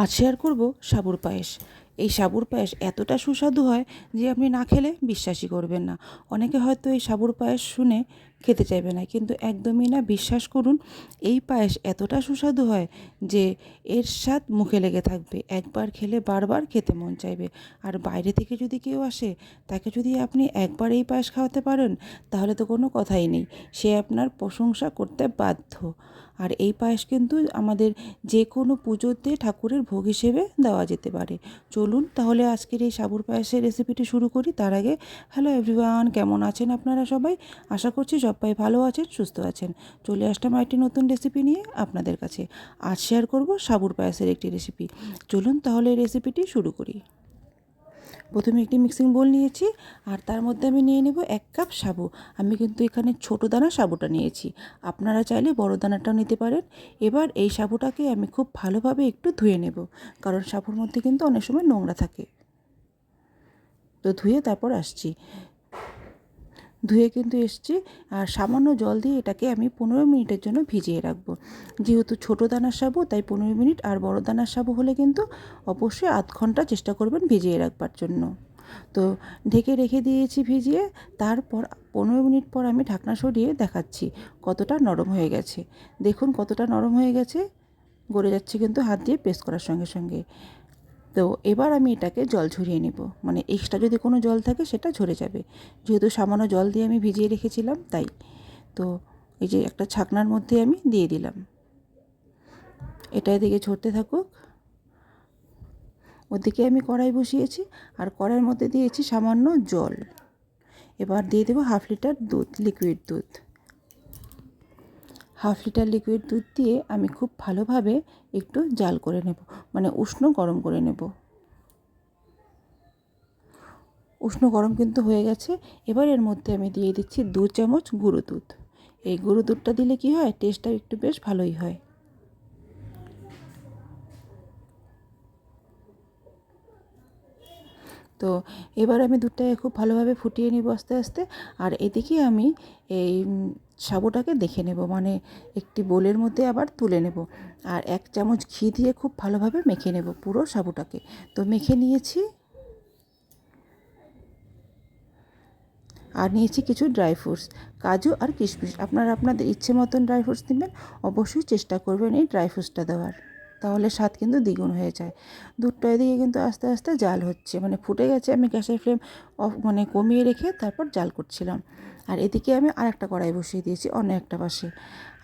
আজ শেয়ার করব সাবুর পায়েস। এই সাবুর পায়েস এতটা সুস্বাদু হয় যে আপনি না খেলে বিশ্বাসই করবেন না। অনেকে হয়তো এই সাবুর পায়েস শুনে খেতে চাইবে না, কিন্তু একদমই না, বিশ্বাস করুন। এই পায়েস এতটা সুস্বাদু হয় যে এর স্বাদ মুখে লেগে থাকবে। একবার খেলে বারবার খেতে মন চাইবে। আর বাইরে থেকে যদি কেউ আসে, তাকে যদি আপনি একবার এই পায়েস খাওয়াতে পারেন, তাহলে তো কোনো কথাই নেই, সে আপনার প্রশংসা করতে বাধ্য। আর এই পায়েস কিন্তু আমাদের যে কোনো পুজোতে ঠাকুরের ভোগ হিসেবে দেওয়া যেতে পারে। চলুন তাহলে আজকের এই সাবুর পায়েসের রেসিপিটি শুরু করি। তার আগে হ্যালো এভরিওয়ান, কেমন আছেন আপনারা সবাই? আশা করছি সবাই ভালো আছেন, সুস্থ আছেন। চলে আসলাম একটি নতুন রেসিপি নিয়ে আপনাদের কাছে। আজ শেয়ার করব সাবুর পায়েসের একটি রেসিপি। চলুন তাহলে এই রেসিপিটি শুরু করি। প্রথমে একটি মিক্সিং বোল নিয়েছি, আর তার মধ্যে আমি নিয়ে নেব 1 কাপ সাবু। আমি কিন্তু এখানে ছোট দানা সাবুটা নিয়েছি, আপনারা চাইলে বড় দানাটাও নিতে পারেন। এবার এই সাবুটাকে আমি খুব ভালোভাবে একটু ধুয়ে নেব, কারণ সাবুর মধ্যে কিন্তু অনেক সময় নোংরা থাকে। তো ধুয়ে তারপর আসছি, ধুয়ে কিন্তু এসছি। আর সামান্য জল দিয়ে এটাকে আমি 15 মিনিটের জন্য ভিজিয়ে রাখবো। যেহেতু ছোটো দানার সাবু, তাই 15 মিনিট, আর বড় দানার সাবু হলে কিন্তু অবশ্যই আধ ঘন্টা চেষ্টা করবেন ভিজিয়ে রাখবার জন্য। তো ঢেকে রেখে দিয়েছি ভিজিয়ে। তারপর 15 মিনিট পর আমি ঢাকনা সরিয়ে দেখাচ্ছি কতটা নরম হয়ে গেছে। দেখুন কতটা নরম হয়ে গেছে, গড়ে যাচ্ছে কিন্তু হাত দিয়ে প্রেস করার সঙ্গে সঙ্গে। তো এবার আমি এটাকে জল ঝরিয়ে নেব, মানে এক্সট্রা যদি কোনো জল থাকে সেটা ঝরে যাবে, যেহেতু সামান্য জল দিয়ে আমি ভিজিয়ে রেখেছিলাম তাই। তো এই যে একটা ছাকনার মধ্যে আমি দিয়ে দিলাম, এটা এদিকে ঝরতে থাকুক। ওদিকে আমি কড়াই বসিয়েছি, আর কড়াইয়ের মধ্যে দিয়েছি সামান্য জল। এবার দিয়ে দেবো 1/2 লিটার দুধ, লিকুইড দুধ। 1/2 লিটার লিকুইড দুধ দিয়ে আমি খুব ভালোভাবে একটু জাল করে নেব, মানে উষ্ণ গরম করে নেব। উষ্ণ গরম কিন্তু হয়ে গেছে। এবার এর মধ্যে আমি দিয়ে দিচ্ছি 2 চামচ গুঁড়ো দুধ। এই গুঁড়ো দুধটা দিলে কি হয়, টেস্টটা একটু বেশ ভালোই হয়। তো এবার আমি দুধটাকে খুব ভালোভাবে ফুটিয়ে নিব আস্তে আস্তে। আর এদিকে আমি এই সাবুটাকে দেখে নেব, মানে একটি বোলের মধ্যে আবার তুলে নেব। আর 1 চামচ ঘি দিয়ে খুব ভালোভাবে মেখে নেব পুরো সাবুটাকে। তো মেখে নিয়েছি। আর নিয়েছি কিছু ড্রাই ফ্রুটস, কাজু আর কিশমিশ। আপনারা আপনাদের ইচ্ছে মতন ড্রাই ফ্রুটস নেবেন। অবশ্যই চেষ্টা করবেন এই ড্রাই ফ্রুটসটা দেওয়ার, তাহলে স্বাদ কিন্তু দ্বিগুণ হয়ে যায়। দুধটা এদিকে কিন্তু আস্তে আস্তে জাল হচ্ছে, মানে ফুটে গেছে। আমি গ্যাসের ফ্লেম অফ মানে কমিয়ে রেখে তারপর জাল করছিলাম। আর এদিকে আমি আরেকটা কড়াই বসিয়ে দিয়েছি অন্য একটা পাশে,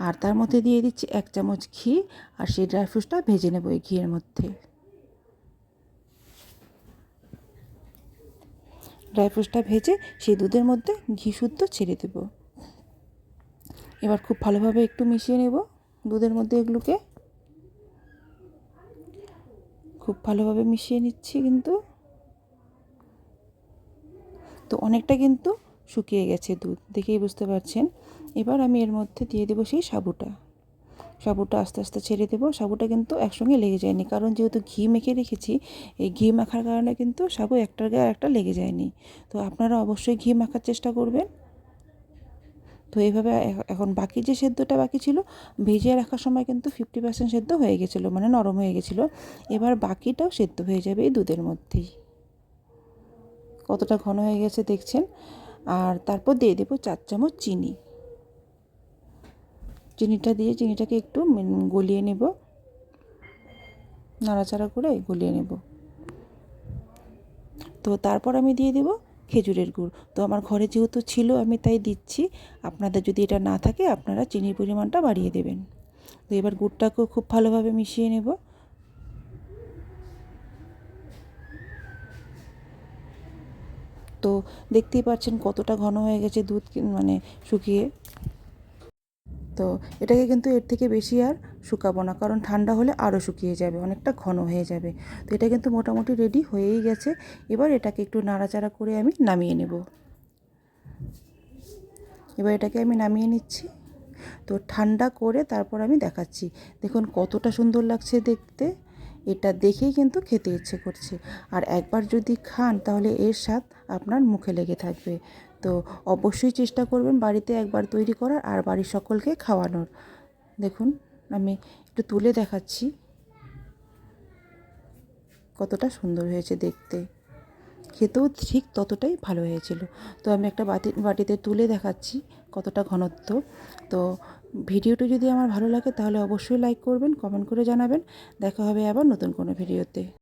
আর তার মধ্যে দিয়ে দিচ্ছি 1 চামচ ঘি। আর সেই ড্রাই ফ্রুটসটা ভেজে নেব এই ঘিয়ের মধ্যে। ড্রাই ফ্রুটসটা ভেজে সেই দুধের মধ্যে ঘি শুদ্ধ ছেড়ে দেব। এবার খুব ভালোভাবে একটু মিশিয়ে নেব দুধের মধ্যে এগুলোকে। খুব ভালোভাবে মিশিয়ে নিচ্ছি কিন্তু। তো অনেকটা কিন্তু শুকিয়ে গেছে দুধ, দেখেই বুঝতে পারছেন। এবার আমি এর মধ্যে দিয়ে দেবো সেই সাবুটা। সাবুটা আস্তে আস্তে ছেড়ে দেবো। সাবুটা কিন্তু একসঙ্গে লেগে যায়নি, কারণ যেহেতু ঘি মেখে রেখেছি, এই ঘি মাখার কারণে কিন্তু সাবু একটার গায়ে একটা লেগে যায়নি। তো আপনারা অবশ্যই ঘি মাখার চেষ্টা করবেন। তো এইভাবে এখন বাকি যে সেদ্ধটা বাকি ছিল, ভিজিয়ে রাখার সময় কিন্তু 50% সেদ্ধ হয়ে গেছিলো, মানে নরম হয়ে গেছিলো। এবার বাকিটাও সেদ্ধ হয়ে যাবে এই দুধের মধ্যেই। কতটা ঘন হয়ে গেছে দেখছেন। আর তারপর দিয়ে দেবো 4 চামচ চিনি। চিনিটা দিয়ে চিনিটাকে একটু গলিয়ে নেব, নাড়াচাড়া করে গলিয়ে নেব। তো তারপর আমি দিয়ে দেব খেজুরের গুড়। তো আমার ঘরে যেহেতু ছিল আমি তাই দিচ্ছি। আপনাদের যদি এটা না থাকে, আপনারা চিনির পরিমাণটা বাড়িয়ে দেবেন। তো এবার গুড়টাকেও খুব ভালোভাবে মিশিয়ে নেব। তো দেখতেই পাচ্ছেন কতটা ঘন হয়ে গেছে দুধ, মানে শুকিয়ে। তো এটাকে কিন্তু এর থেকে বেশি আর শুকাবো না, কারণ ঠান্ডা হলে আরও শুকিয়ে যাবে, অনেকটা ঘন হয়ে যাবে। তো এটা কিন্তু মোটামুটি রেডি হয়েই গেছে। এবার এটাকে একটু নাড়াচাড়া করে আমি নামিয়ে নেব। এবার এটাকে আমি নামিয়ে নিচ্ছি। তো ঠান্ডা করে তারপর আমি দেখাচ্ছি। দেখুন কতটা সুন্দর লাগছে দেখতে, এটা দেখেই কিন্তু খেতে ইচ্ছে করছে। আর একবার যদি খান তাহলে এর স্বাদ আপনার মুখে লেগে থাকবে। তো অবশ্যই চেষ্টা করবেন বাড়িতে একবার তৈরি করার, আর বাড়ির সকলকে খাওয়ানোর। দেখুন আমি একটু তুলে দেখাচ্ছি। কতটা সুন্দর হয়েছে দেখতে, খেতেও ঠিক ততটাই ভালো হয়েছিল। তো আমি একটা বাটিতে তুলে দেখাচ্ছি কতটা ঘনত্ব। তো ভিডিওটি যদি আমার ভালো লাগে তাহলে অবশ্যই লাইক করবেন, কমেন্ট করে জানাবেন। দেখা হবে আবার নতুন কোনো ভিডিওতে।